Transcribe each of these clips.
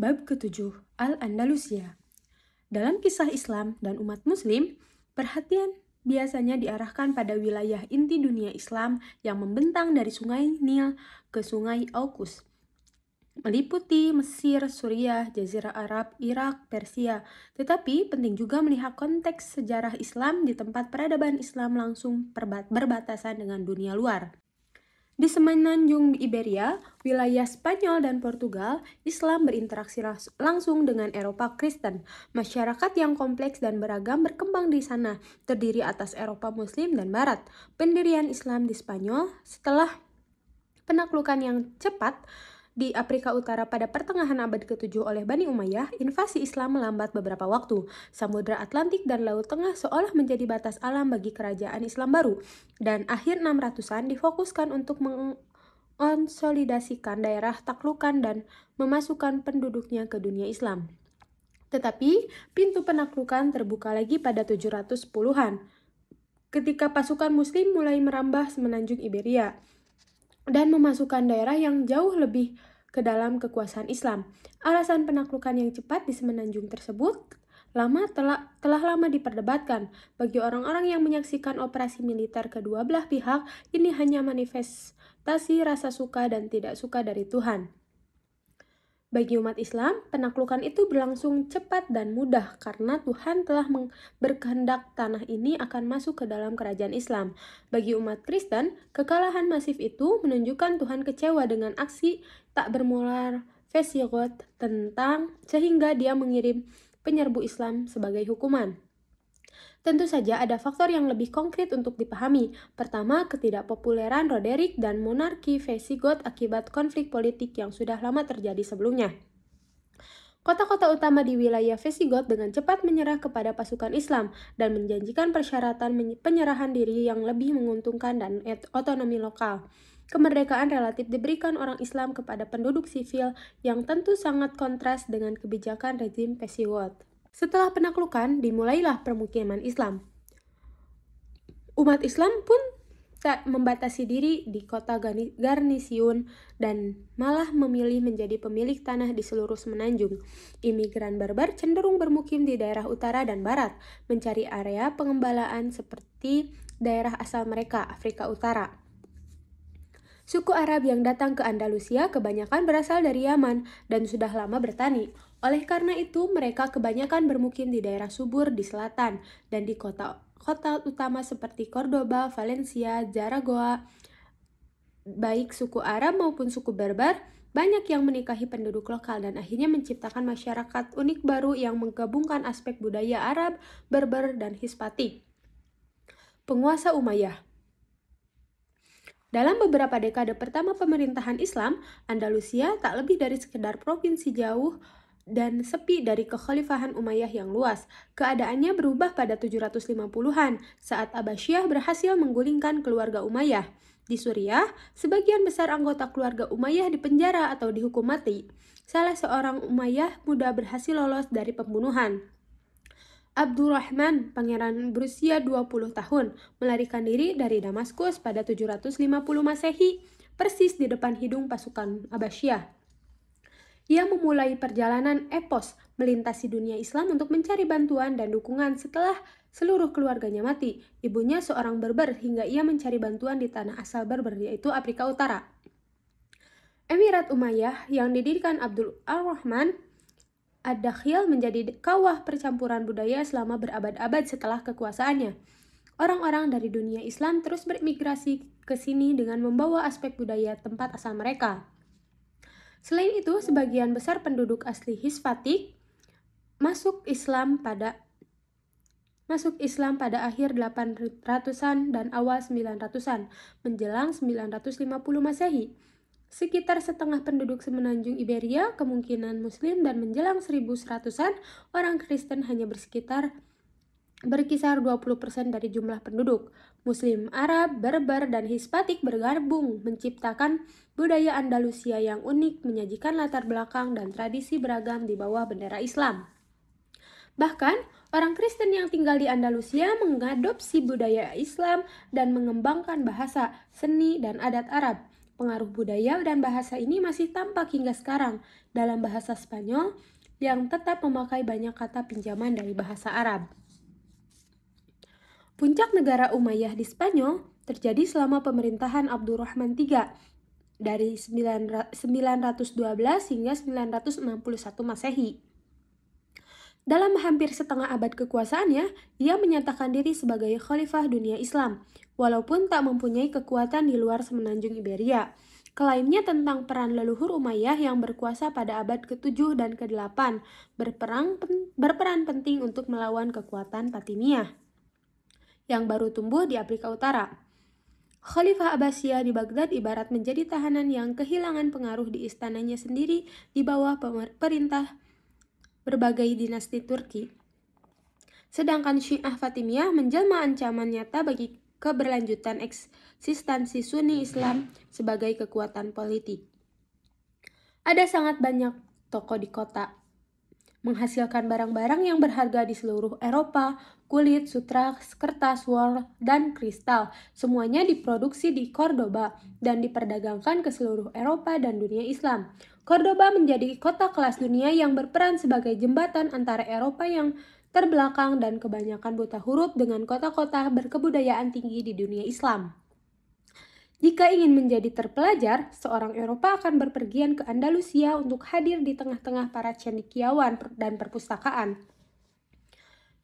Bab ke-7, Al-Andalusia. Dalam kisah Islam dan umat Muslim, perhatian biasanya diarahkan pada wilayah inti dunia Islam yang membentang dari Sungai Nil ke Sungai Aukus, meliputi Mesir, Suriah, Jazirah Arab, Irak, Persia. Tetapi penting juga melihat konteks sejarah Islam di tempat peradaban Islam langsung berbatasan dengan dunia luar. Di semenanjung Iberia, wilayah Spanyol dan Portugal, Islam berinteraksi langsung dengan Eropa Kristen. Masyarakat yang kompleks dan beragam berkembang di sana, terdiri atas Eropa Muslim dan Barat. Pendirian Islam di Spanyol setelah penaklukan yang cepat di Afrika Utara pada pertengahan abad ke-7 oleh Bani Umayyah, invasi Islam melambat beberapa waktu. Samudra Atlantik dan Laut Tengah seolah menjadi batas alam bagi kerajaan Islam baru, dan akhir 600-an difokuskan untuk mengonsolidasikan daerah taklukan dan memasukkan penduduknya ke dunia Islam. Tetapi, pintu penaklukan terbuka lagi pada 710-an, ketika pasukan Muslim mulai merambah semenanjung Iberia dan memasukkan daerah yang jauh lebih ke dalam kekuasaan Islam. Alasan penaklukan yang cepat di semenanjung tersebut telah lama diperdebatkan. Bagi orang-orang yang menyaksikan operasi militer kedua belah pihak, ini hanya manifestasi rasa suka dan tidak suka dari Tuhan. Bagi umat Islam, penaklukan itu berlangsung cepat dan mudah karena Tuhan telah berkehendak tanah ini akan masuk ke dalam kerajaan Islam. Bagi umat Kristen, kekalahan masif itu menunjukkan Tuhan kecewa dengan aksi tak bermoral Visigoth sehingga dia mengirim penyerbu Islam sebagai hukuman. Tentu saja ada faktor yang lebih konkret untuk dipahami. Pertama, ketidakpopuleran Roderick dan monarki Visigoth akibat konflik politik yang sudah lama terjadi sebelumnya. Kota-kota utama di wilayah Visigoth dengan cepat menyerah kepada pasukan Islam dan menjanjikan persyaratan penyerahan diri yang lebih menguntungkan dan otonomi lokal. Kemerdekaan relatif diberikan orang Islam kepada penduduk sivil yang tentu sangat kontras dengan kebijakan rezim Visigoth. Setelah penaklukan, dimulailah permukiman Islam. Umat Islam pun tak membatasi diri di kota garnisun dan malah memilih menjadi pemilik tanah di seluruh semenanjung. Imigran Barbar cenderung bermukim di daerah utara dan barat, mencari area pengembalaan seperti daerah asal mereka, Afrika Utara. Suku Arab yang datang ke Andalusia kebanyakan berasal dari Yaman dan sudah lama bertani. Oleh karena itu, mereka kebanyakan bermukim di daerah subur di selatan dan di kota utama seperti Cordoba, Valencia, Zaragoza. Baik suku Arab maupun suku Berber, banyak yang menikahi penduduk lokal dan akhirnya menciptakan masyarakat unik baru yang menggabungkan aspek budaya Arab, Berber, dan Hispatik. Penguasa Umayyah. Dalam beberapa dekade pertama pemerintahan Islam, Andalusia tak lebih dari sekedar provinsi jauh dan sepi dari kekhalifahan Umayyah yang luas. Keadaannya berubah pada 750-an saat Abbasiyah berhasil menggulingkan keluarga Umayyah. Di Suriah, sebagian besar anggota keluarga Umayyah dipenjara atau dihukum mati. Salah seorang Umayyah muda berhasil lolos dari pembunuhan. Abdurrahman, pangeran berusia 20 tahun, melarikan diri dari Damaskus pada 750 Masehi, persis di depan hidung pasukan Abbasiyah. Ia memulai perjalanan epos melintasi dunia Islam untuk mencari bantuan dan dukungan setelah seluruh keluarganya mati. Ibunya seorang Berber hingga ia mencari bantuan di tanah asal Berber, yaitu Afrika Utara. Emirat Umayyah yang didirikan Abdul Ar-Rahman Ad-Dakhil menjadi kawah percampuran budaya selama berabad-abad setelah kekuasaannya. Orang-orang dari dunia Islam terus bermigrasi ke sini dengan membawa aspek budaya tempat asal mereka. Selain itu, sebagian besar penduduk asli Hispatik masuk Islam pada akhir 800-an dan awal 900-an, menjelang 950 Masehi. Sekitar setengah penduduk semenanjung Iberia kemungkinan Muslim dan menjelang 1100-an orang Kristen hanya berkisar 20% dari jumlah penduduk. Muslim, Arab, Berber, dan Hispatik bergabung menciptakan budaya Andalusia yang unik, menyajikan latar belakang dan tradisi beragam di bawah bendera Islam. Bahkan, orang Kristen yang tinggal di Andalusia mengadopsi budaya Islam dan mengembangkan bahasa, seni, dan adat Arab. Pengaruh budaya dan bahasa ini masih tampak hingga sekarang dalam bahasa Spanyol yang tetap memakai banyak kata pinjaman dari bahasa Arab. Puncak negara Umayyah di Spanyol terjadi selama pemerintahan Abdurrahman III dari 912 hingga 961 Masehi. Dalam hampir setengah abad kekuasaannya, ia menyatakan diri sebagai khalifah dunia Islam, walaupun tak mempunyai kekuatan di luar semenanjung Iberia. Klaimnya tentang peran leluhur Umayyah yang berkuasa pada abad ke-7 dan ke-8 berperan penting untuk melawan kekuatan Fatimiyah yang baru tumbuh di Afrika Utara. Khalifah Abbasiyah di Baghdad ibarat menjadi tahanan yang kehilangan pengaruh di istananya sendiri di bawah perintah berbagai dinasti Turki. Sedangkan Syiah Fatimiyah menjelma ancaman nyata bagi keberlanjutan eksistensi Sunni Islam sebagai kekuatan politik. Ada sangat banyak toko di kota, menghasilkan barang-barang yang berharga di seluruh Eropa, kulit, sutra, kertas, wol, dan kristal. Semuanya diproduksi di Cordoba dan diperdagangkan ke seluruh Eropa dan dunia Islam. Cordoba menjadi kota kelas dunia yang berperan sebagai jembatan antara Eropa yang terbelakang dan kebanyakan buta huruf dengan kota-kota berkebudayaan tinggi di dunia Islam. Jika ingin menjadi terpelajar, seorang Eropa akan berpergian ke Andalusia untuk hadir di tengah-tengah para cendekiawan dan perpustakaan.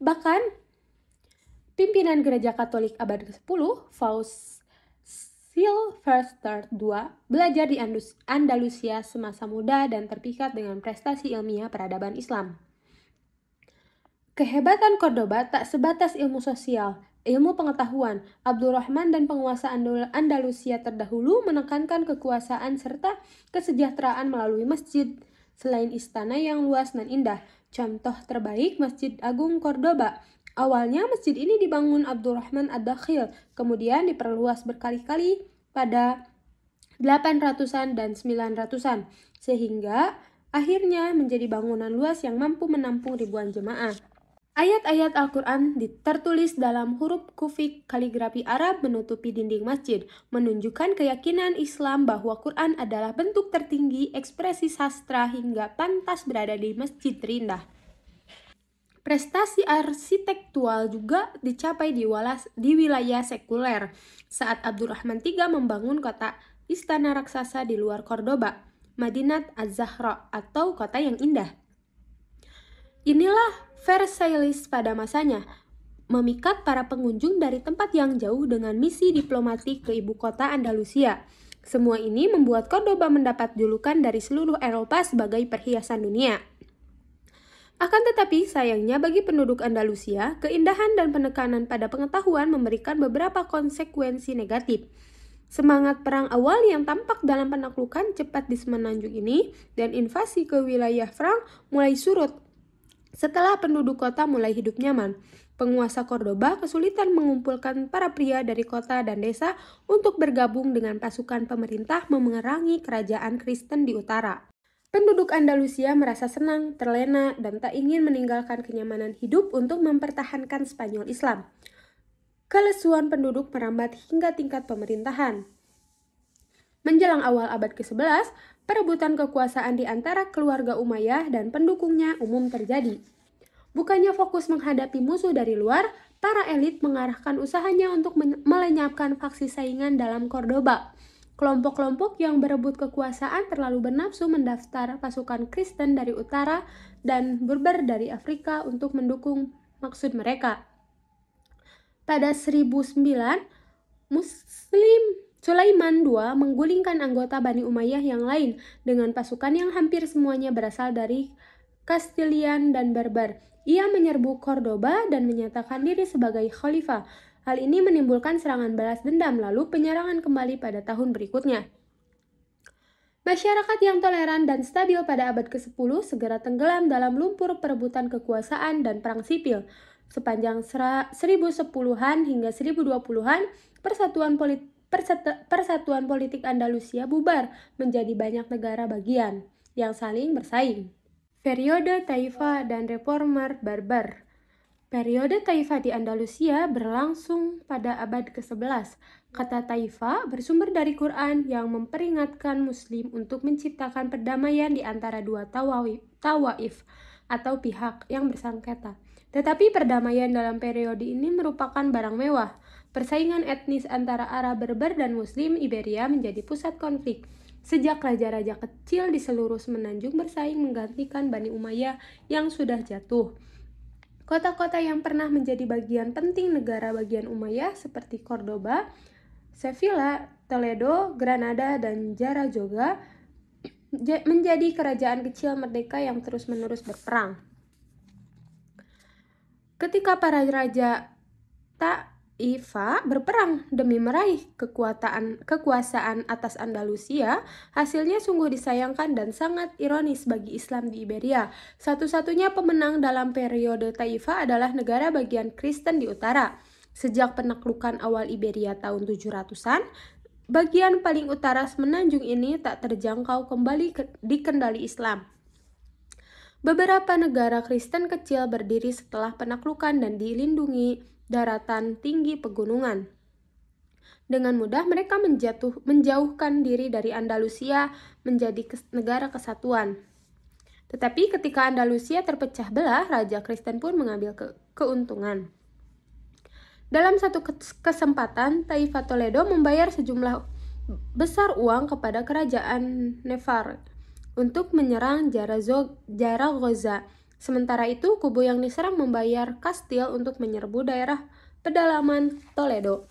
Bahkan, pimpinan gereja Katolik abad ke-10, Paus Sylvester II, belajar di Andalusia semasa muda dan terpikat dengan prestasi ilmiah peradaban Islam. Kehebatan Cordoba tak sebatas ilmu sosial, ilmu pengetahuan. Abdurrahman dan penguasa Andalusia terdahulu menekankan kekuasaan serta kesejahteraan melalui masjid, selain istana yang luas dan indah. Contoh terbaik Masjid Agung Cordoba. Awalnya masjid ini dibangun Abdurrahman ad-Dakhil, kemudian diperluas berkali-kali pada 800-an dan 900-an, sehingga akhirnya menjadi bangunan luas yang mampu menampung ribuan jemaah. Ayat-ayat Al-Quran tertulis dalam huruf kufik kaligrafi Arab menutupi dinding masjid, menunjukkan keyakinan Islam bahwa Quran adalah bentuk tertinggi ekspresi sastra hingga pantas berada di masjid terindah. Prestasi arsitektural juga dicapai di wilayah sekuler saat Abdurrahman III membangun kota istana raksasa di luar Cordoba, Madinat Az-Zahra atau kota yang indah. Inilah Versailles pada masanya, memikat para pengunjung dari tempat yang jauh dengan misi diplomatik ke ibu kota Andalusia. Semua ini membuat Cordoba mendapat julukan dari seluruh Eropa sebagai perhiasan dunia. Akan tetapi, sayangnya bagi penduduk Andalusia, keindahan dan penekanan pada pengetahuan memberikan beberapa konsekuensi negatif. Semangat perang awal yang tampak dalam penaklukan cepat di semenanjung ini dan invasi ke wilayah Frank mulai surut. Setelah penduduk kota mulai hidup nyaman, penguasa Cordoba kesulitan mengumpulkan para pria dari kota dan desa untuk bergabung dengan pasukan pemerintah memerangi kerajaan Kristen di utara. Penduduk Andalusia merasa senang, terlena, dan tak ingin meninggalkan kenyamanan hidup untuk mempertahankan Spanyol Islam. Kelesuan penduduk merambat hingga tingkat pemerintahan. Menjelang awal abad ke-11, perebutan kekuasaan di antara keluarga Umayyah dan pendukungnya umum terjadi. Bukannya fokus menghadapi musuh dari luar, para elit mengarahkan usahanya untuk melenyapkan faksi saingan dalam Cordoba. Kelompok-kelompok yang berebut kekuasaan terlalu bernafsu mendaftar pasukan Kristen dari utara dan Berber dari Afrika untuk mendukung maksud mereka. Pada 1009, Muslim Sulaiman II menggulingkan anggota Bani Umayyah yang lain dengan pasukan yang hampir semuanya berasal dari Kastilian dan Berber. Ia menyerbu Cordoba dan menyatakan diri sebagai khalifah. Hal ini menimbulkan serangan balas dendam, lalu penyerangan kembali pada tahun berikutnya. Masyarakat yang toleran dan stabil pada abad ke-10 segera tenggelam dalam lumpur perebutan kekuasaan dan perang sipil. Sepanjang 1010-an hingga 1020-an, persatuan politik Andalusia bubar menjadi banyak negara bagian yang saling bersaing. Periode Taifah dan Reformer Berber. Periode Taifah di Andalusia berlangsung pada abad ke-11. Kata Taifa bersumber dari Quran yang memperingatkan Muslim untuk menciptakan perdamaian di antara dua tawaif atau pihak yang bersengketa. Tetapi perdamaian dalam periode ini merupakan barang mewah. Persaingan etnis antara Arab Berber dan Muslim Iberia menjadi pusat konflik. Sejak raja-raja kecil di seluruh semenanjung bersaing menggantikan Bani Umayyah yang sudah jatuh. Kota-kota yang pernah menjadi bagian penting negara bagian Umayyah seperti Cordoba, Sevilla, Toledo, Granada, dan Zaragoza menjadi kerajaan kecil merdeka yang terus-menerus berperang. Ketika para raja Ta'ifa berperang demi meraih kekuasaan atas Andalusia, hasilnya sungguh disayangkan dan sangat ironis bagi Islam di Iberia. Satu-satunya pemenang dalam periode Ta'ifa adalah negara bagian Kristen di utara. Sejak penaklukan awal Iberia tahun 700-an, bagian paling utara semenanjung ini tak terjangkau kembali dikendali Islam. Beberapa negara Kristen kecil berdiri setelah penaklukan dan dilindungi daratan tinggi pegunungan. Dengan mudah mereka menjauhkan diri dari Andalusia menjadi negara kesatuan. Tetapi ketika Andalusia terpecah belah, Raja Kristen pun mengambil keuntungan. Dalam satu kesempatan, Taifa Toledo membayar sejumlah besar uang kepada kerajaan Navarre untuk menyerang Zaragoza. Sementara itu, kubu yang diserang membayar Kastil untuk menyerbu daerah pedalaman Toledo,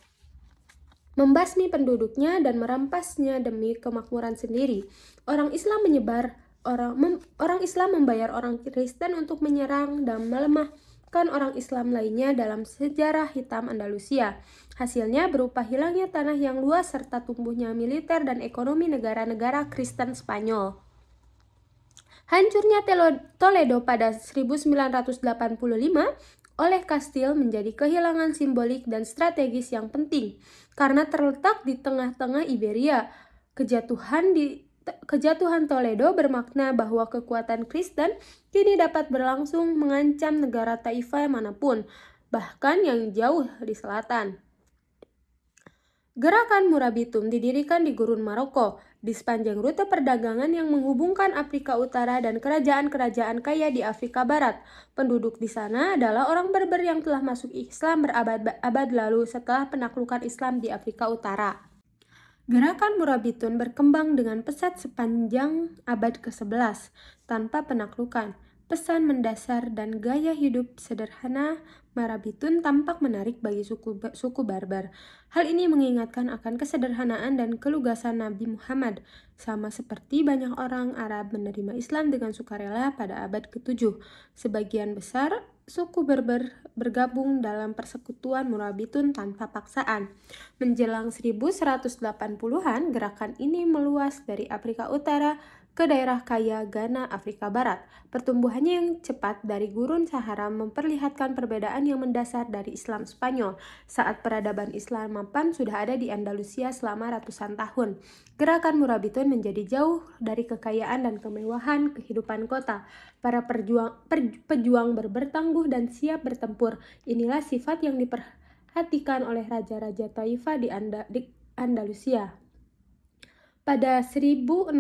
membasmi penduduknya dan merampasnya demi kemakmuran sendiri. Orang Islam membayar orang Kristen untuk menyerang dan melemahkan orang Islam lainnya dalam sejarah hitam Andalusia. Hasilnya berupa hilangnya tanah yang luas serta tumbuhnya militer dan ekonomi negara-negara Kristen Spanyol. Hancurnya Toledo pada 1985 oleh Kastil menjadi kehilangan simbolik dan strategis yang penting karena terletak di tengah-tengah Iberia. Kejatuhan Toledo bermakna bahwa kekuatan Kristen kini dapat berlangsung mengancam negara Taifa manapun, bahkan yang jauh di selatan. Gerakan Murabitum didirikan di Gurun Maroko, di sepanjang rute perdagangan yang menghubungkan Afrika Utara dan kerajaan-kerajaan kaya di Afrika Barat. Penduduk di sana adalah orang Berber yang telah masuk Islam berabad-abad lalu setelah penaklukan Islam di Afrika Utara. Gerakan Murabitun berkembang dengan pesat sepanjang abad ke-11 tanpa penaklukan. Pesan mendasar dan gaya hidup sederhana Murabitun tampak menarik bagi suku Barbar. Hal ini mengingatkan akan kesederhanaan dan kelugasan Nabi Muhammad, sama seperti banyak orang Arab menerima Islam dengan sukarela pada abad ke-7. Sebagian besar suku Berber bergabung dalam persekutuan Murabitun tanpa paksaan. Menjelang 1180-an, gerakan ini meluas dari Afrika Utara ke daerah kaya Ghana, Afrika Barat. Pertumbuhannya yang cepat dari Gurun Sahara memperlihatkan perbedaan yang mendasar dari Islam Spanyol. Saat peradaban Islam mapan sudah ada di Andalusia selama ratusan tahun. Gerakan Murabitun menjadi jauh dari kekayaan dan kemewahan kehidupan kota. Para pejuang Berber tangguh dan siap bertempur. Inilah sifat yang diperhatikan oleh raja-raja Taifa di Andalusia. Pada 1086,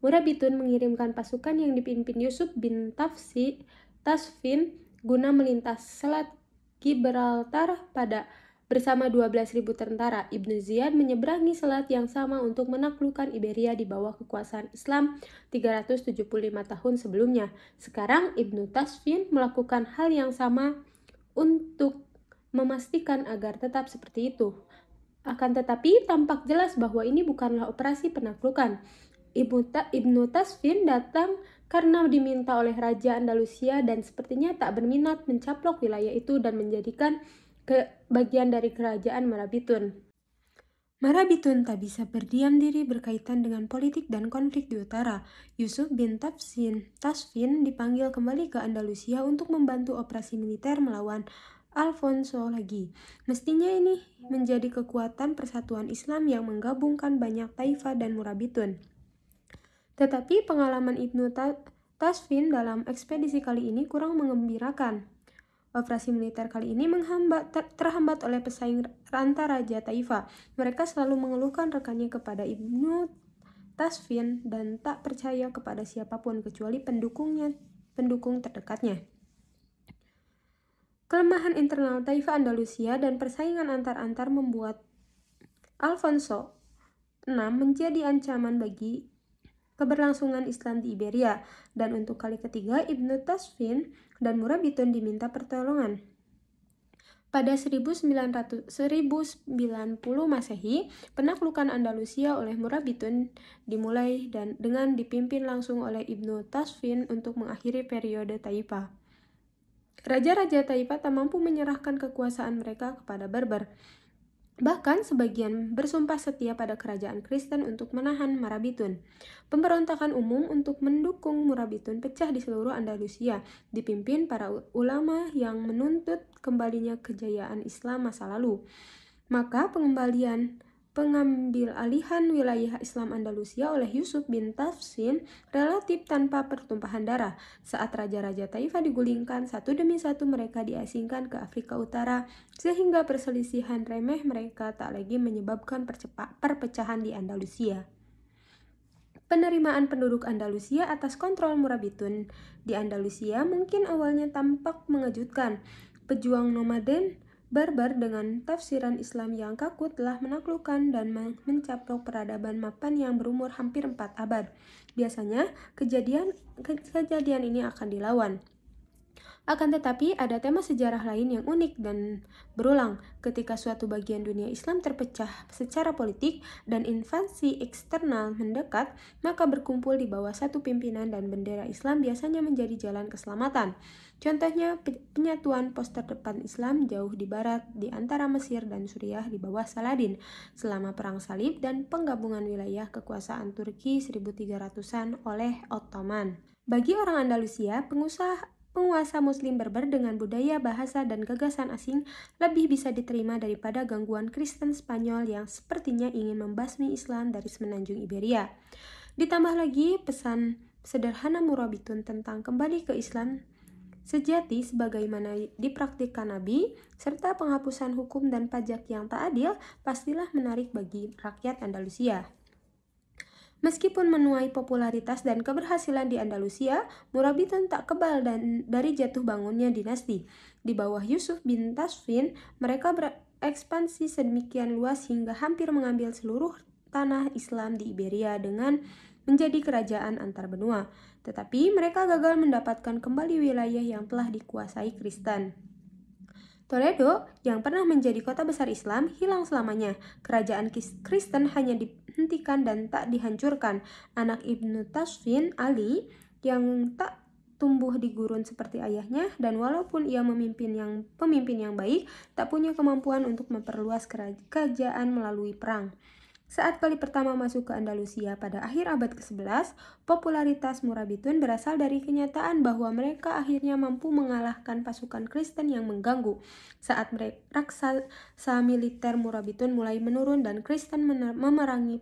Murabitun mengirimkan pasukan yang dipimpin Yusuf bin Tasfin guna melintas Selat Gibraltar bersama 12.000 tentara. Ibnu Ziyad menyeberangi selat yang sama untuk menaklukkan Iberia di bawah kekuasaan Islam 375 tahun sebelumnya. Sekarang Ibnu Tasfin melakukan hal yang sama untuk memastikan agar tetap seperti itu. Akan tetapi, tampak jelas bahwa ini bukanlah operasi penaklukan. Ibnu Tasfin datang karena diminta oleh Raja Andalusia dan sepertinya tak berminat mencaplok wilayah itu dan menjadikan bagian dari kerajaan Murabitun. Murabitun tak bisa berdiam diri berkaitan dengan politik dan konflik di utara. Yusuf bin Tasfin dipanggil kembali ke Andalusia untuk membantu operasi militer melawan Alfonso lagi. Mestinya ini menjadi kekuatan persatuan Islam yang menggabungkan banyak taifah dan Murabitun. Tetapi pengalaman Ibnu Tasfin dalam ekspedisi kali ini kurang mengembirakan. Operasi militer kali ini terhambat oleh pesaing Ranta Raja Taifa. Mereka selalu mengeluhkan rekannya kepada Ibnu Tasfin dan tak percaya kepada siapapun kecuali pendukung terdekatnya. Kelemahan internal Taifah Andalusia dan persaingan antar-antar membuat Alfonso VI menjadi ancaman bagi keberlangsungan Islam di Iberia, dan untuk kali ketiga Ibnu Tasfin dan Murabitun diminta pertolongan. Pada 1090 Masehi, penaklukan Andalusia oleh Murabitun dimulai dengan dipimpin langsung oleh Ibnu Tasfin untuk mengakhiri periode Taifah. Raja-raja Taifah tak mampu menyerahkan kekuasaan mereka kepada Berber. Bahkan sebagian bersumpah setia pada kerajaan Kristen untuk menahan Murabitun. Pemberontakan umum untuk mendukung Murabitun pecah di seluruh Andalusia, dipimpin para ulama yang menuntut kembalinya kejayaan Islam masa lalu. Maka pengambil alihan wilayah Islam Andalusia oleh Yusuf bin Tafsin relatif tanpa pertumpahan darah. Saat raja-raja Taifah digulingkan, satu demi satu mereka diasingkan ke Afrika Utara, sehingga perselisihan remeh mereka tak lagi menyebabkan perpecahan di Andalusia. Penerimaan penduduk Andalusia atas kontrol Murabitun di Andalusia mungkin awalnya tampak mengejutkan. Pejuang nomaden Berber dengan tafsiran Islam yang kaku telah menaklukkan dan mencaplok peradaban mapan yang berumur hampir 4 abad. Biasanya, kejadian ini akan dilawan. Akan tetapi, ada tema sejarah lain yang unik dan berulang. Ketika suatu bagian dunia Islam terpecah secara politik dan invasi eksternal mendekat, maka berkumpul di bawah satu pimpinan dan bendera Islam biasanya menjadi jalan keselamatan. Contohnya, penyatuan pos terdepan Islam jauh di barat di antara Mesir dan Suriah di bawah Saladin selama Perang Salib dan penggabungan wilayah kekuasaan Turki 1300-an oleh Ottoman. Bagi orang Andalusia, penguasa Muslim Berber dengan budaya, bahasa, dan gagasan asing lebih bisa diterima daripada gangguan Kristen Spanyol yang sepertinya ingin membasmi Islam dari semenanjung Iberia. Ditambah lagi pesan sederhana Murabitun tentang kembali ke Islam sejati sebagaimana dipraktikkan Nabi, serta penghapusan hukum dan pajak yang tak adil pastilah menarik bagi rakyat Andalusia. Meskipun menuai popularitas dan keberhasilan di Andalusia, Murabitun tak kebal dari jatuh bangunnya dinasti. Di bawah Yusuf bin Tasfin, mereka berekspansi sedemikian luas hingga hampir mengambil seluruh tanah Islam di Iberia dengan menjadi kerajaan antar benua. Tetapi mereka gagal mendapatkan kembali wilayah yang telah dikuasai Kristen. Toledo, yang pernah menjadi kota besar Islam, hilang selamanya. Kerajaan Kristen hanya dihentikan dan tak dihancurkan. Anak Ibnu Tasfin, Ali, yang tak tumbuh di gurun seperti ayahnya, dan walaupun ia pemimpin yang baik, tak punya kemampuan untuk memperluas kerajaan melalui perang. Saat kali pertama masuk ke Andalusia pada akhir abad ke-11, popularitas Murabitun berasal dari kenyataan bahwa mereka akhirnya mampu mengalahkan pasukan Kristen yang mengganggu. Saat raksasa militer Murabitun mulai menurun dan Kristen memerangi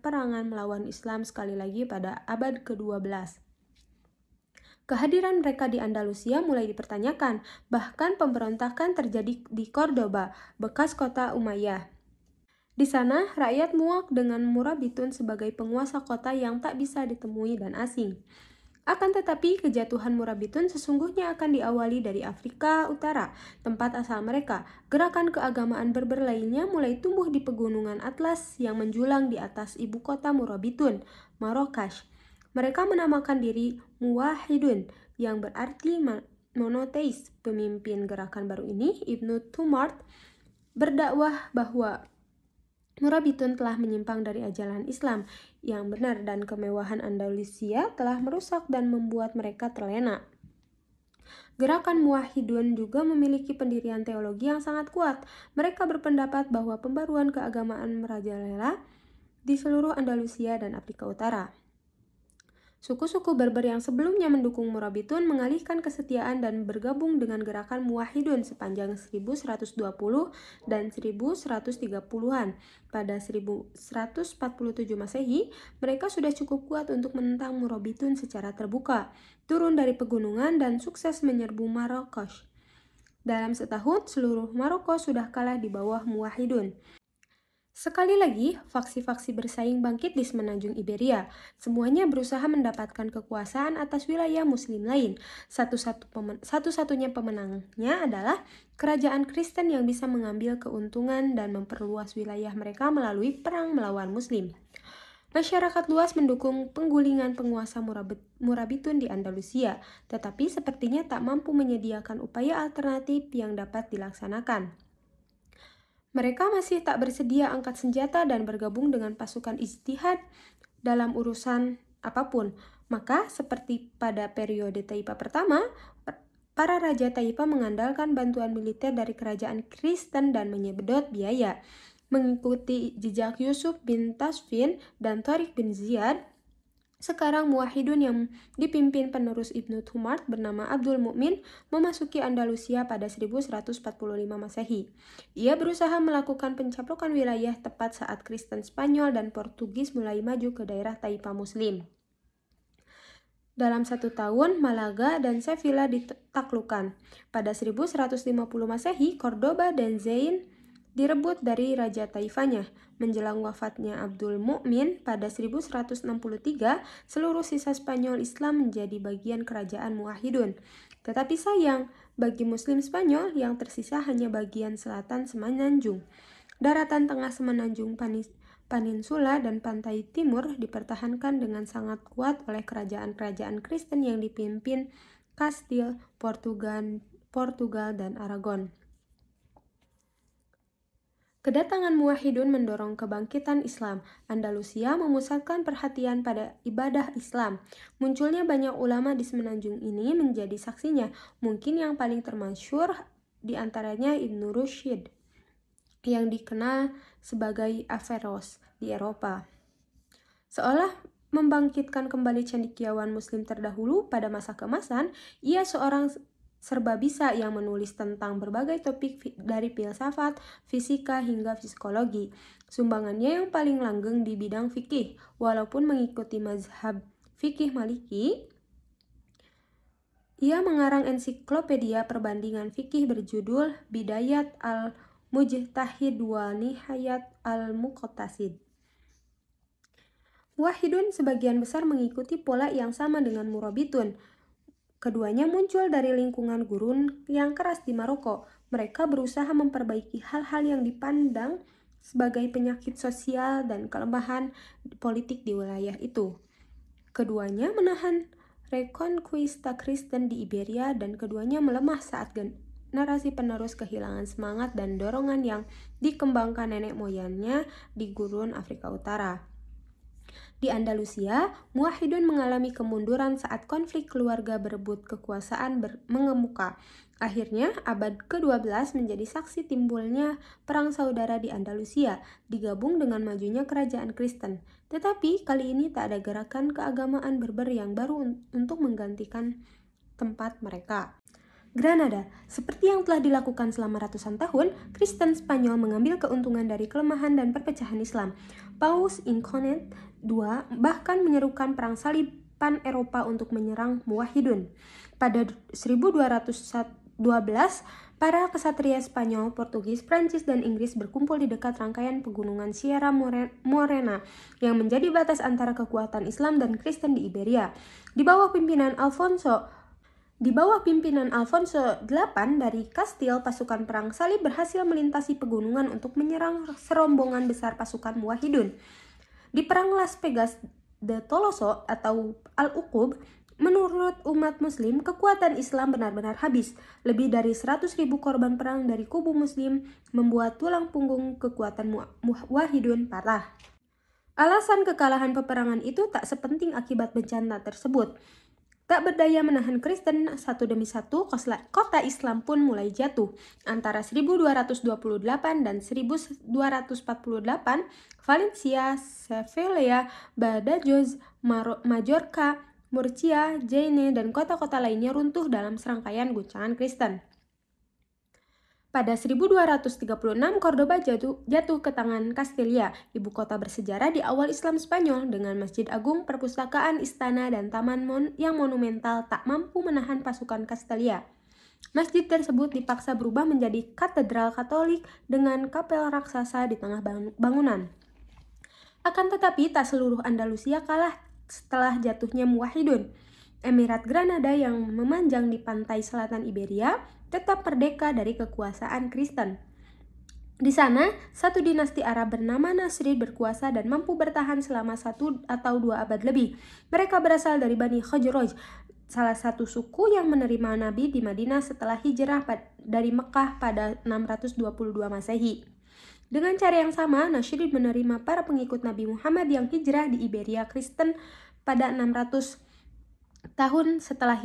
perangan melawan Islam sekali lagi pada abad ke-12. Kehadiran mereka di Andalusia mulai dipertanyakan, bahkan pemberontakan terjadi di Cordoba, bekas kota Umayyah. Di sana, rakyat muak dengan Murabitun sebagai penguasa kota yang tak bisa ditemui dan asing. Akan tetapi, kejatuhan Murabitun sesungguhnya akan diawali dari Afrika Utara, tempat asal mereka. Gerakan keagamaan Berber lainnya mulai tumbuh di pegunungan Atlas yang menjulang di atas ibu kota Murabitun, Marrakesh. Mereka menamakan diri Muwahhidun, yang berarti monoteis. Pemimpin gerakan baru ini, Ibnu Tumart, berdakwah bahwa Murabitun telah menyimpang dari ajaran Islam yang benar dan kemewahan Andalusia telah merusak dan membuat mereka terlena. Gerakan Muwahhidun juga memiliki pendirian teologi yang sangat kuat. Mereka berpendapat bahwa pembaruan keagamaan merajalela di seluruh Andalusia dan Afrika Utara. Suku-suku Berber yang sebelumnya mendukung Murabitun mengalihkan kesetiaan dan bergabung dengan gerakan Muwahhidun sepanjang 1120 dan 1130-an. Pada 1147 Masehi, mereka sudah cukup kuat untuk menentang Murabitun secara terbuka, turun dari pegunungan dan sukses menyerbu Marrakesh. Dalam setahun, seluruh Maroko sudah kalah di bawah Muwahhidun. Sekali lagi, faksi-faksi bersaing bangkit di semenanjung Iberia. Semuanya berusaha mendapatkan kekuasaan atas wilayah Muslim lain. Satu-satunya pemenangnya adalah kerajaan Kristen yang bisa mengambil keuntungan dan memperluas wilayah mereka melalui perang melawan Muslim. Masyarakat luas mendukung penggulingan penguasa Murabitun di Andalusia, tetapi sepertinya tak mampu menyediakan upaya alternatif yang dapat dilaksanakan. Mereka masih tak bersedia angkat senjata dan bergabung dengan pasukan ijtihad dalam urusan apapun. Maka, seperti pada periode Taifah pertama, para raja Taifah mengandalkan bantuan militer dari kerajaan Kristen dan menyedot biaya. Mengikuti jejak Yusuf bin Tasfin dan Tariq bin Ziyad, sekarang Muwahhidun yang dipimpin penerus Ibnu Tumart bernama Abdul Mukmin memasuki Andalusia pada 1145 Masehi. Ia berusaha melakukan pencaplokan wilayah tepat saat Kristen Spanyol dan Portugis mulai maju ke daerah Taifah Muslim. Dalam 1 tahun, Malaga dan Sevilla ditaklukkan. Pada 1150 Masehi, Cordoba dan Jaén direbut dari Raja Taifahnya. Menjelang wafatnya Abdul Mukmin pada 1163, seluruh sisa Spanyol Islam menjadi bagian kerajaan Muwahhidun. Tetapi sayang, bagi Muslim Spanyol yang tersisa hanya bagian selatan semenanjung. Daratan tengah semenanjung Peninsula dan pantai timur dipertahankan dengan sangat kuat oleh kerajaan-kerajaan Kristen yang dipimpin Kastil, Portugal, dan Aragon. Kedatangan Muwahhidun mendorong kebangkitan Islam. Andalusia memusatkan perhatian pada ibadah Islam. Munculnya banyak ulama di semenanjung ini menjadi saksinya. Mungkin yang paling termasyhur di antaranya Ibnu Rushd, yang dikenal sebagai Averroes di Eropa. Seolah membangkitkan kembali cendekiawan Muslim terdahulu pada masa keemasan, ia seorang serba bisa yang menulis tentang berbagai topik dari filsafat, fisika, hingga psikologi. Sumbangannya yang paling langgeng di bidang fikih, walaupun mengikuti mazhab fikih Maliki, ia mengarang ensiklopedia perbandingan fikih berjudul Bidayat al-Mujtahid wa Nihayat al-Muqtasid. Muwahhidun sebagian besar mengikuti pola yang sama dengan Murabitun. Keduanya muncul dari lingkungan gurun yang keras di Maroko. Mereka berusaha memperbaiki hal-hal yang dipandang sebagai penyakit sosial dan kelemahan politik di wilayah itu. Keduanya menahan reconquista Kristen di Iberia dan keduanya melemah saat generasi penerus kehilangan semangat dan dorongan yang dikembangkan nenek moyangnya di gurun Afrika Utara. Di Andalusia, Muwahhidun mengalami kemunduran saat konflik keluarga berebut kekuasaan mengemuka. Akhirnya, abad ke-12 menjadi saksi timbulnya perang saudara di Andalusia, digabung dengan majunya kerajaan Kristen. Tetapi, kali ini tak ada gerakan keagamaan Berber yang baru untuk menggantikan tempat mereka. Granada, seperti yang telah dilakukan selama ratusan tahun, Kristen Spanyol mengambil keuntungan dari kelemahan dan perpecahan Islam. Paus Incarnate II bahkan menyerukan perang salib pan-Eropa untuk menyerang Muwahhidun. Pada 1212, para kesatria Spanyol, Portugis, Prancis, dan Inggris berkumpul di dekat rangkaian pegunungan Sierra Morena yang menjadi batas antara kekuatan Islam dan Kristen di Iberia. Di bawah pimpinan Alfonso VIII dari Kastil, pasukan perang salib berhasil melintasi pegunungan untuk menyerang serombongan besar pasukan Muwahhidun. Di perang Las Vegas de Toloso atau Al-Uqub, menurut umat Muslim, kekuatan Islam benar-benar habis. Lebih dari 100.000 korban perang dari kubu Muslim membuat tulang punggung kekuatan Muwahhidun patah. Alasan kekalahan peperangan itu tak sepenting akibat bencana tersebut. Tak berdaya menahan Kristen satu demi satu, kota Islam pun mulai jatuh. Antara 1228 dan 1248, Valencia, Sevilla, Badajoz, Majorca, Murcia, Jaén, dan kota-kota lainnya runtuh dalam serangkaian guncangan Kristen. Pada 1236, Cordoba jatuh ke tangan Castilla, ibu kota bersejarah di awal Islam Spanyol, dengan masjid agung, perpustakaan, istana, dan taman yang monumental tak mampu menahan pasukan Castilla. Masjid tersebut dipaksa berubah menjadi katedral Katolik dengan kapel raksasa di tengah bangunan. Akan tetapi, tak seluruh Andalusia kalah setelah jatuhnya Muwahhidun. Emirat Granada yang memanjang di pantai selatan Iberia tetap merdeka dari kekuasaan Kristen. Di sana, satu dinasti Arab bernama Nasrid berkuasa dan mampu bertahan selama 1 atau 2 abad lebih. Mereka berasal dari Bani Khajraj, salah satu suku yang menerima Nabi di Madinah setelah hijrah dari Mekah pada 622 Masehi. Dengan cara yang sama, Nasrid menerima para pengikut Nabi Muhammad yang hijrah di Iberia Kristen pada 600 tahun setelah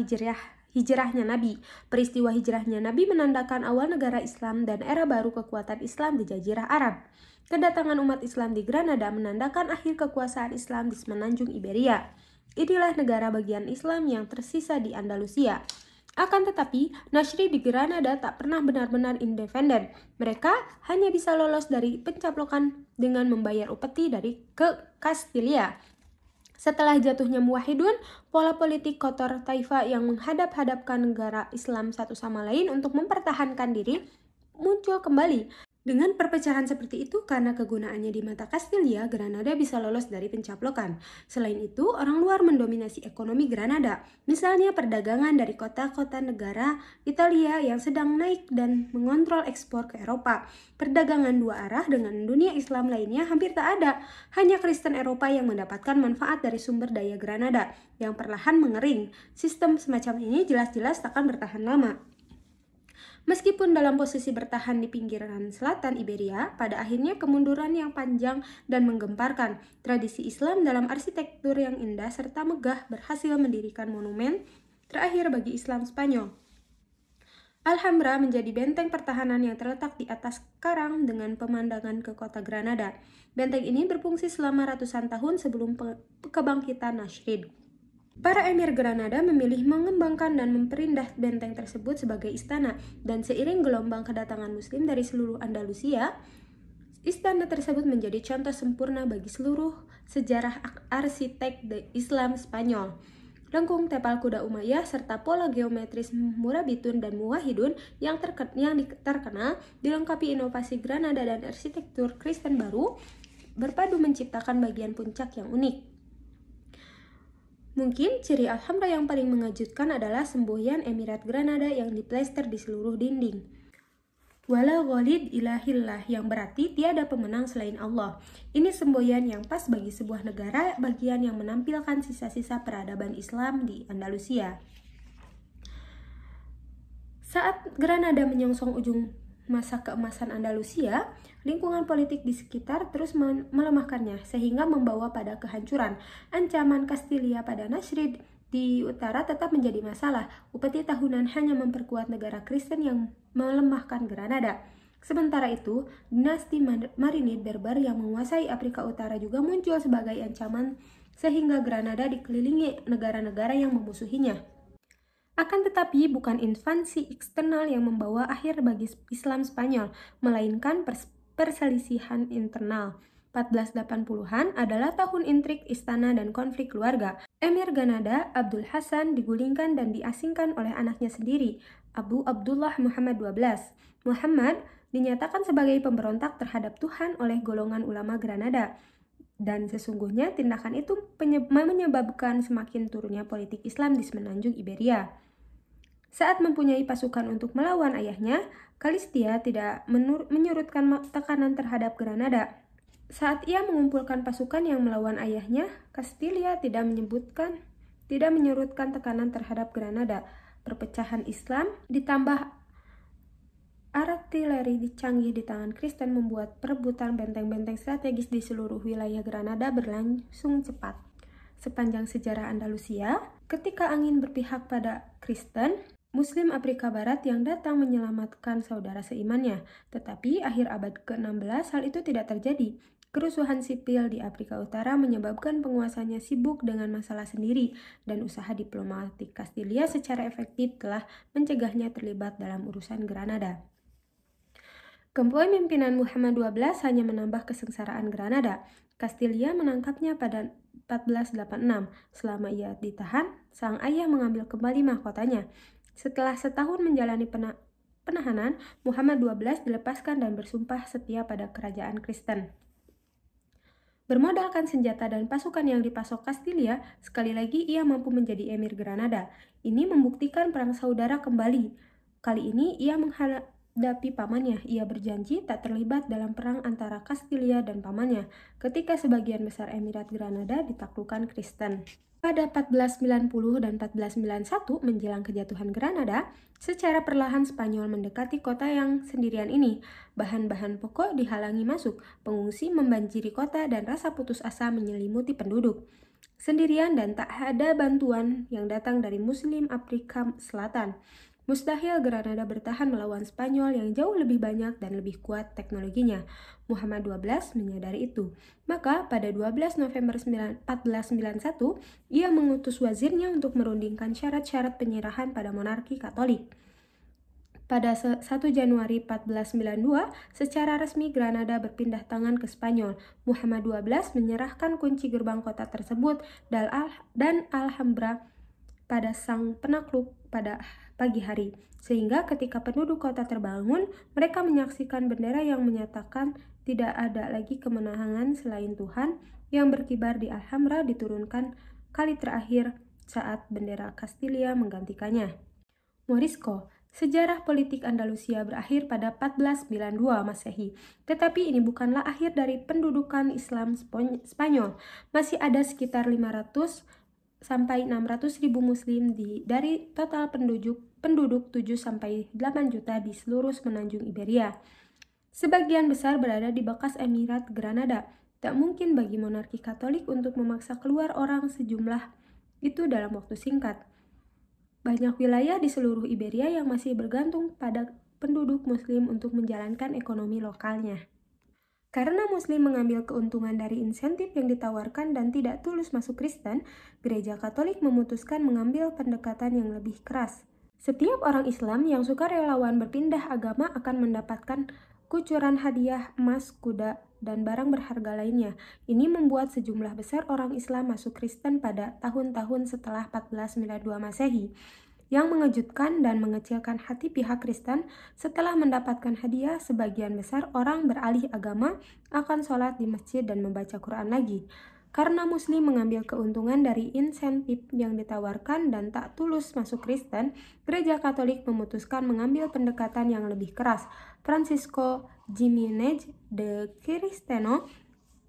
hijrahnya Nabi. Peristiwa hijrahnya Nabi menandakan awal negara Islam dan era baru kekuatan Islam di Jazirah Arab. Kedatangan umat Islam di Granada menandakan akhir kekuasaan Islam di semenanjung Iberia. Inilah negara bagian Islam yang tersisa di Andalusia. Akan tetapi, Nasrid di Granada tak pernah benar-benar independen. Mereka hanya bisa lolos dari pencaplokan dengan membayar upeti dari ke Kastilia. Setelah jatuhnya Muwahhidun, pola politik kotor Taifah yang menghadap-hadapkan negara Islam satu sama lain untuk mempertahankan diri muncul kembali. Dengan perpecahan seperti itu, karena kegunaannya di mata Kastilia, Granada bisa lolos dari pencaplokan. Selain itu, orang luar mendominasi ekonomi Granada. Misalnya perdagangan dari kota-kota negara Italia yang sedang naik dan mengontrol ekspor ke Eropa. Perdagangan dua arah dengan dunia Islam lainnya hampir tak ada. Hanya Kristen Eropa yang mendapatkan manfaat dari sumber daya Granada yang perlahan mengering. Sistem semacam ini jelas-jelas takkan bertahan lama. Meskipun dalam posisi bertahan di pinggiran selatan Iberia, pada akhirnya kemunduran yang panjang dan menggemparkan. Tradisi Islam dalam arsitektur yang indah serta megah berhasil mendirikan monumen terakhir bagi Islam Spanyol. Alhambra menjadi benteng pertahanan yang terletak di atas karang dengan pemandangan ke kota Granada. Benteng ini berfungsi selama ratusan tahun sebelum kebangkitan Nasrid. Para emir Granada memilih mengembangkan dan memperindah benteng tersebut sebagai istana, dan seiring gelombang kedatangan muslim dari seluruh Andalusia, istana tersebut menjadi contoh sempurna bagi seluruh sejarah arsitek Islam Spanyol. Lengkung Tepal Kuda Umayyah serta pola geometris Murabitun dan Muwahhidun yang terkenal dilengkapi inovasi Granada dan arsitektur Kristen baru berpadu menciptakan bagian puncak yang unik. Mungkin ciri Alhambra yang paling mengejutkan adalah semboyan Emirat Granada yang diplester di seluruh dinding. Wala ghalid ilahillah, yang berarti tiada pemenang selain Allah. Ini semboyan yang pas bagi sebuah negara bagian yang menampilkan sisa-sisa peradaban Islam di Andalusia. Saat Granada menyongsong ujung masa keemasan Andalusia, lingkungan politik di sekitar terus melemahkannya sehingga membawa pada kehancuran. Ancaman Kastilia pada Nasrid di utara tetap menjadi masalah. Upeti tahunan hanya memperkuat negara Kristen yang melemahkan Granada. Sementara itu, dinasti Marinid Berber yang menguasai Afrika Utara juga muncul sebagai ancaman sehingga Granada dikelilingi negara-negara yang memusuhinya. Akan tetapi, bukan invasi eksternal yang membawa akhir bagi Islam Spanyol, melainkan perselisihan internal. 1480-an adalah tahun intrik istana dan konflik keluarga. Emir Granada, Abdul Hasan, digulingkan dan diasingkan oleh anaknya sendiri, Abu Abdullah Muhammad XII. Muhammad dinyatakan sebagai pemberontak terhadap Tuhan oleh golongan ulama Granada. Dan sesungguhnya tindakan itu menyebabkan semakin turunnya politik Islam di semenanjung Iberia. Saat mempunyai pasukan untuk melawan ayahnya, Kalistia tidak menyurutkan tekanan terhadap Granada. Saat ia mengumpulkan pasukan yang melawan ayahnya, Kastilia tidak menyurutkan tekanan terhadap Granada. Perpecahan Islam ditambah artileri canggih di tangan Kristen membuat perebutan benteng-benteng strategis di seluruh wilayah Granada berlangsung cepat. Sepanjang sejarah Andalusia, ketika angin berpihak pada Kristen, Muslim Afrika Barat yang datang menyelamatkan saudara seimannya. Tetapi akhir abad ke-16 hal itu tidak terjadi. Kerusuhan sipil di Afrika Utara menyebabkan penguasanya sibuk dengan masalah sendiri, dan usaha diplomatik Kastilia secara efektif telah mencegahnya terlibat dalam urusan Granada. Kepemimpinan Muhammad XII hanya menambah kesengsaraan Granada. Kastilia menangkapnya pada 1486. Selama ia ditahan, sang ayah mengambil kembali mahkotanya. Setelah setahun menjalani penahanan, Muhammad XII dilepaskan dan bersumpah setia pada kerajaan Kristen. Bermodalkan senjata dan pasukan yang dipasok Kastilia, sekali lagi ia mampu menjadi emir Granada. Ini membuktikan perang saudara kembali. Kali ini ia menghadapi pamannya. Ia berjanji tak terlibat dalam perang antara Kastilia dan pamannya ketika sebagian besar Emirat Granada ditaklukkan Kristen. Pada 1490 dan 1491 menjelang kejatuhan Granada, secara perlahan Spanyol mendekati kota yang sendirian ini. Bahan-bahan pokok dihalangi masuk, pengungsi membanjiri kota dan rasa putus asa menyelimuti penduduk. Sendirian dan tak ada bantuan yang datang dari Muslim Afrika Selatan. Mustahil Granada bertahan melawan Spanyol yang jauh lebih banyak dan lebih kuat teknologinya. Muhammad XII menyadari itu. Maka pada 12 November 1491, ia mengutus wazirnya untuk merundingkan syarat-syarat penyerahan pada monarki Katolik. Pada 1 Januari 1492, secara resmi Granada berpindah tangan ke Spanyol. Muhammad XII menyerahkan kunci gerbang kota tersebut dan Alhambra pada sang penakluk pada pagi hari, sehingga ketika penduduk kota terbangun, mereka menyaksikan bendera yang menyatakan tidak ada lagi kemenangan selain Tuhan yang berkibar di Alhambra diturunkan kali terakhir saat bendera Kastilia menggantikannya. Morisco. Sejarah politik Andalusia berakhir pada 1492 Masehi, tetapi ini bukanlah akhir dari pendudukan Islam Spanyol. Masih ada sekitar 500 sampai 600 ribu Muslim dari total penduduk 7 sampai 8 juta di seluruh semenanjung Iberia. Sebagian besar berada di bekas Emirat Granada. Tak mungkin bagi monarki Katolik untuk memaksa keluar orang sejumlah itu dalam waktu singkat. Banyak wilayah di seluruh Iberia yang masih bergantung pada penduduk Muslim untuk menjalankan ekonomi lokalnya. Karena Muslim mengambil keuntungan dari insentif yang ditawarkan dan tidak tulus masuk Kristen, Gereja Katolik memutuskan mengambil pendekatan yang lebih keras. Setiap orang Islam yang sukarelawan berpindah agama akan mendapatkan kucuran hadiah emas, kuda, dan barang berharga lainnya. Ini membuat sejumlah besar orang Islam masuk Kristen pada tahun-tahun setelah 1492 Masehi. Yang mengejutkan dan mengecilkan hati pihak Kristen, setelah mendapatkan hadiah, sebagian besar orang beralih agama akan sholat di masjid dan membaca Quran lagi. Karena Muslim mengambil keuntungan dari insentif yang ditawarkan dan tak tulus masuk Kristen, Gereja Katolik memutuskan mengambil pendekatan yang lebih keras. Francisco Jiménez de Cristeno,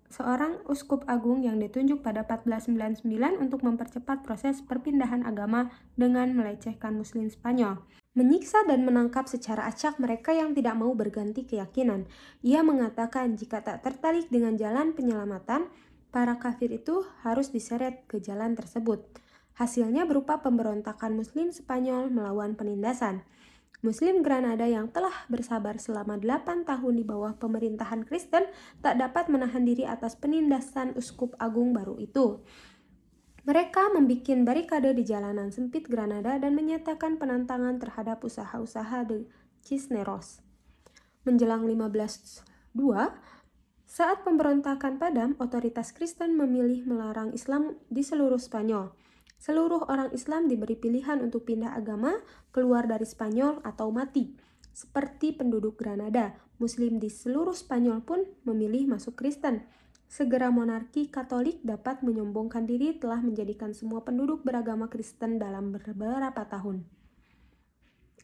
seorang uskup agung yang ditunjuk pada 1499 untuk mempercepat proses perpindahan agama dengan melecehkan Muslim Spanyol, menyiksa dan menangkap secara acak mereka yang tidak mau berganti keyakinan. Ia mengatakan jika tak tertarik dengan jalan penyelamatan, para kafir itu harus diseret ke jalan tersebut. Hasilnya berupa pemberontakan Muslim Spanyol melawan penindasan. Muslim Granada yang telah bersabar selama 8 tahun di bawah pemerintahan Kristen tak dapat menahan diri atas penindasan uskup agung baru itu. Mereka membuat barikade di jalanan sempit Granada dan menyatakan penentangan terhadap usaha-usaha de Cisneros. Menjelang 1502, saat pemberontakan padam, otoritas Kristen memilih melarang Islam di seluruh Spanyol. Seluruh orang Islam diberi pilihan untuk pindah agama, keluar dari Spanyol, atau mati. Seperti penduduk Granada, Muslim di seluruh Spanyol pun memilih masuk Kristen. Segera monarki Katolik dapat menyombongkan diri telah menjadikan semua penduduk beragama Kristen dalam beberapa tahun.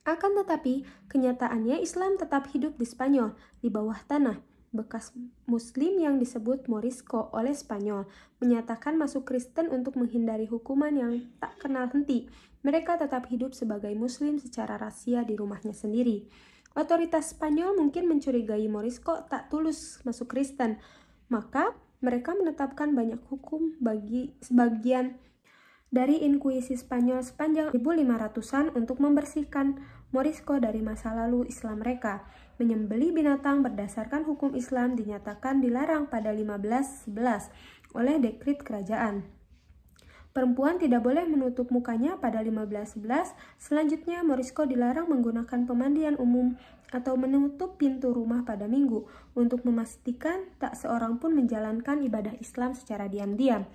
Akan tetapi, kenyataannya Islam tetap hidup di Spanyol, di bawah tanah. Bekas Muslim yang disebut Morisco oleh Spanyol menyatakan masuk Kristen untuk menghindari hukuman yang tak kenal henti. Mereka tetap hidup sebagai Muslim secara rahasia di rumahnya sendiri. Otoritas Spanyol mungkin mencurigai Morisco tak tulus masuk Kristen, maka mereka menetapkan banyak hukum bagi sebagian dari Inkuisi Spanyol sepanjang 1500-an untuk membersihkan Morisco dari masa lalu Islam mereka. Menyembelih binatang berdasarkan hukum Islam dinyatakan dilarang pada 1511 oleh dekrit kerajaan. Perempuan tidak boleh menutup mukanya pada 1511. Selanjutnya, Morisco dilarang menggunakan pemandian umum atau menutup pintu rumah pada Minggu untuk memastikan tak seorang pun menjalankan ibadah Islam secara diam-diam.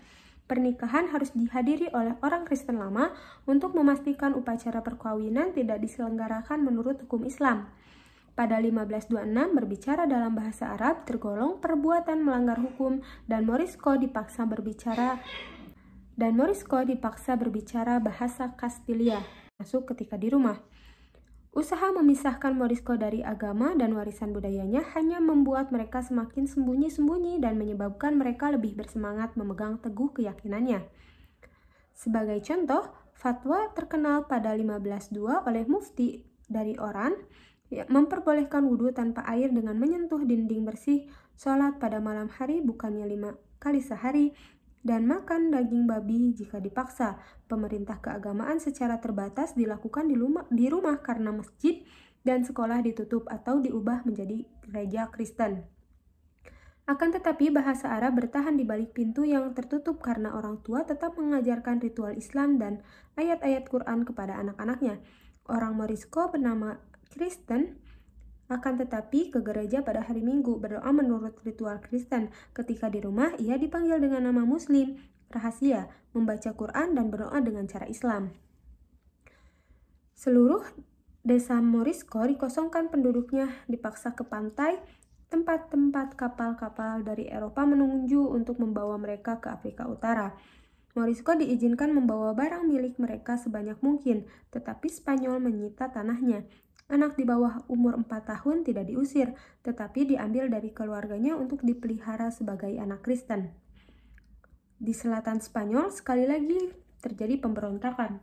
Pernikahan harus dihadiri oleh orang Kristen lama untuk memastikan upacara perkawinan tidak diselenggarakan menurut hukum Islam. Pada 1526 berbicara dalam bahasa Arab tergolong perbuatan melanggar hukum dan Morisco dipaksa berbicara bahasa Kastilia masuk ketika di rumah. Usaha memisahkan Morisco dari agama dan warisan budayanya hanya membuat mereka semakin sembunyi-sembunyi dan menyebabkan mereka lebih bersemangat memegang teguh keyakinannya. Sebagai contoh, fatwa terkenal pada 1502 oleh mufti dari Oran memperbolehkan wudhu tanpa air dengan menyentuh dinding bersih, sholat pada malam hari bukannya 5 kali sehari, dan makan daging babi jika dipaksa. Pemerintah keagamaan secara terbatas dilakukan di rumah karena masjid dan sekolah ditutup atau diubah menjadi gereja Kristen. Akan tetapi bahasa Arab bertahan di balik pintu yang tertutup karena orang tua tetap mengajarkan ritual Islam dan ayat-ayat Quran kepada anak-anaknya. Orang Morisco bernama Kristen akan tetapi ke gereja pada hari Minggu berdoa menurut ritual Kristen. Ketika di rumah, ia dipanggil dengan nama Muslim, rahasia, membaca Quran dan berdoa dengan cara Islam. Seluruh desa Morisco dikosongkan penduduknya, dipaksa ke pantai, tempat-tempat kapal-kapal dari Eropa menunggu untuk membawa mereka ke Afrika Utara. Morisco diizinkan membawa barang milik mereka sebanyak mungkin, tetapi Spanyol menyita tanahnya. Anak di bawah umur 4 tahun tidak diusir, tetapi diambil dari keluarganya untuk dipelihara sebagai anak Kristen. Di selatan Spanyol, sekali lagi terjadi pemberontakan.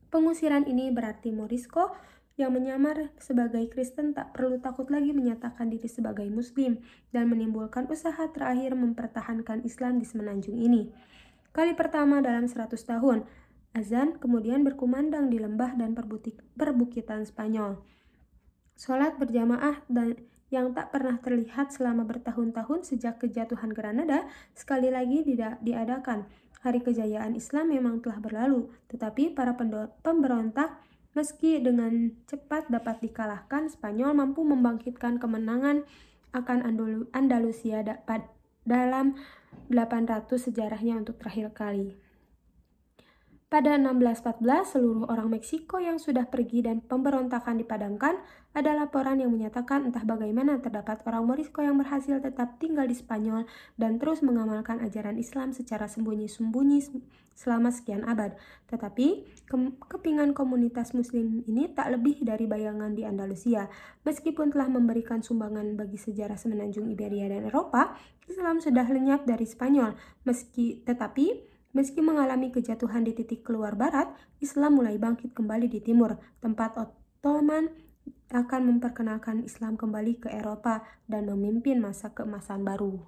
Pengusiran ini berarti Morisco yang menyamar sebagai Kristen tak perlu takut lagi menyatakan diri sebagai Muslim dan menimbulkan usaha terakhir mempertahankan Islam di semenanjung ini. Kali pertama dalam 100 tahun, azan kemudian berkumandang di lembah dan perbukitan Spanyol. Sholat berjamaah dan yang tak pernah terlihat selama bertahun-tahun sejak kejatuhan Granada sekali lagi diadakan. Hari kejayaan Islam memang telah berlalu, tetapi para pemberontak meski dengan cepat dapat dikalahkan, Spanyol mampu membangkitkan kemenangan akan Andalusia dalam 800 sejarahnya untuk terakhir kali. Pada 1614, seluruh orang Meksiko yang sudah pergi dan pemberontakan dipadamkan. Ada laporan yang menyatakan entah bagaimana terdapat orang Morisco yang berhasil tetap tinggal di Spanyol dan terus mengamalkan ajaran Islam secara sembunyi-sembunyi selama sekian abad. Tetapi, kepingan komunitas Muslim ini tak lebih dari bayangan di Andalusia. Meskipun telah memberikan sumbangan bagi sejarah semenanjung Iberia dan Eropa, Islam sudah lenyap dari Spanyol. Meski mengalami kejatuhan di titik keluar barat, Islam mulai bangkit kembali di timur, tempat Ottoman akan memperkenalkan Islam kembali ke Eropa dan memimpin masa keemasan baru.